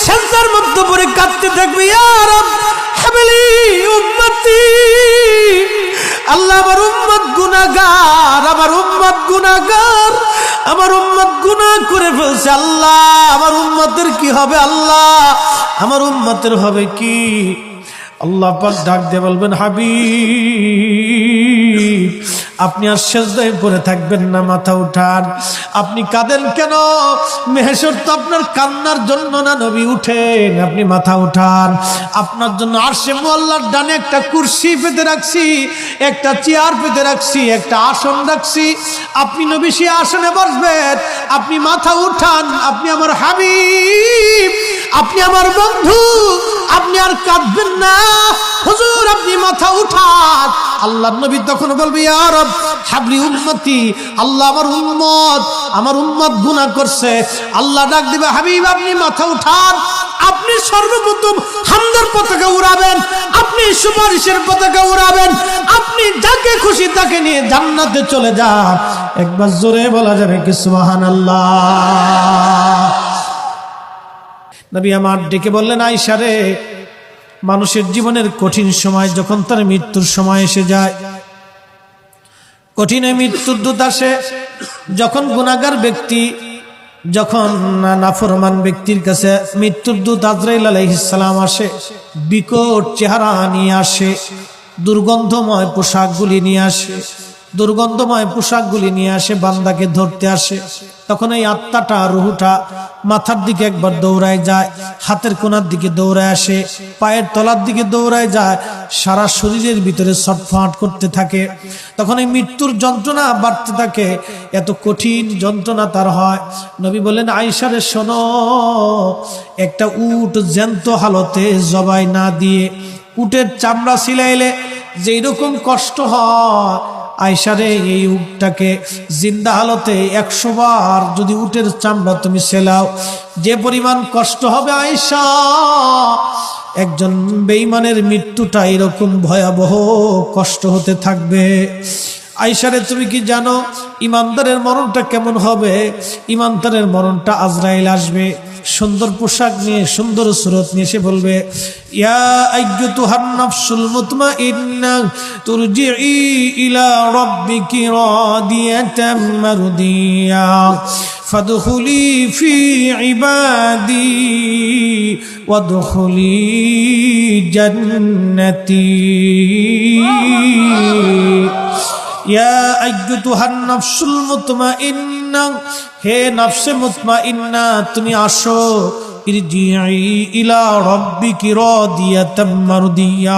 সেজদার মধ্যে পড়ে কাঁদতে থাকবে, ইয়া রব হাবলি উম্মতি, আল্লাহ আমার উম্মত গুনাহগার, আমার উম্মত গুনাহগার, আমার উম্মত গুনাহ করে ফেলছে, আল্লাহ আমার উম্মতের কি হবে, আল্লাহ আমার উম্মতের হবে কি? আল্লাহ পাক ডাক দিয়ে বলবেন, হাবিব আপনি আর সেজদায় পড়ে থাকবেন না, মাথা উঠান। আপনি কাঁদেন কেন? মেহেশর তো আপনার কান্নার জন্য না, নবী উঠেন, আপনি মাথা উঠান। আপনার জন্য আরশে মুআল্লার ডানে একটা কুরসি পেতে রাখছি, একটা চেয়ার পেতে রাখছি, একটা আসন রাখছি, আপনি নবী সেই আসনে বসবেন। আপনি মাথা উঠান, আপনি আমার হাবিব, আপনি আমার বন্ধু, আপনি আর কাঁদবেন না। হুজুর আপনি মাথা উঠান। আল্লাহর নবী তখন বলবে, ইয়া রব হাবলি উম্মতি, আল্লাহ আমার উম্মত গুনাহ করছে। আল্লাহ ডাক দিবে, হাবিব আপনি মাথা উঠান। আপনি সর্বপ্রথম হামদের পতাকা উড়াবেন, আপনি সুপারিশের পতাকা উড়াবেন, আপনি যাকে খুশি তাকে নিয়ে জান্নাতে চলে যান। একবার জোরে বলা যাবে কি সুবহানাল্লাহ? নবী আমার ডেকে বললেন, আয়েশা রে, মানুষের জীবনের কঠিন সময় যখন তার মৃত্যুর সময় এসে যায়, কঠিন মৃত্যুর দূত আসে, যখন গুনাহগার ব্যক্তি, যখন নাফরমান ব্যক্তির কাছে মৃত্যুর দূত আজরাইল আলাইহিস সালাম আসে, বিকট চেহারা নিয়ে আসে, দুর্গন্ধময় পোশাকগুলি নিয়ে আসে, দুর্গন্ধময় পোশাকগুলি নিয়ে আসে, বান্দাকে ধরতে আসে। তখন এই আত্মাটা, রুহুটা মাথার দিকে একবার দৌড়ায় যায়, হাতের কোণার দিকে দৌড়ায় আসে, পায়ের তলার দিকে দৌড়ায় যায়, সারা শরীরের ভিতরে ছটফট করতে থাকে। তখন এই মৃত্যুর যন্ত্রণা বাড়তে থাকে, এত কঠিন যন্ত্রণা তার হয়। নবী বললেন, আয়েশা রে শোনো, একটা উট জ্যান্ত হালতে জবাই না দিয়ে উটের চামড়া ছিলাইলে যেই রকম কষ্ট হয়, আয়েশা রে এই উটটাকে জিন্দা হালতে 100 বার যদি উটের চামড়া তুমি সেলাও, যে পরিমাণ কষ্ট হবে আয়েশা, একজন বেঈমানের মৃত্যুটা এরকম ভয়াবহ কষ্ট হতে থাকবে। আয়েশা রে তুমি কি জানো ইমানদারের মরণটা কেমন হবে? ইমানদারের মরণটা আজরাইল আসবে, সুন্দর পোশাক নিয়ে, সুন্দর সুরত নিয়ে এসে বলবে, ইয়া আইয়ুতুহান নাফসুল মুতমাইন্না তুরজিই ইলা রাব্বিকি রাদিয়াতাম মারদিয়া ফাদখুলি ফি ইবাদি ওয়াদখুলি জান্নাতি। ইয়া আইয়ুতুহান নাফসুল মুতমাইন্না, হে নফসে মুতমাইন্না তুমি আসো, ইরজিই ইলা রাব্বিকি রাদিয়াতাম মারদিয়া।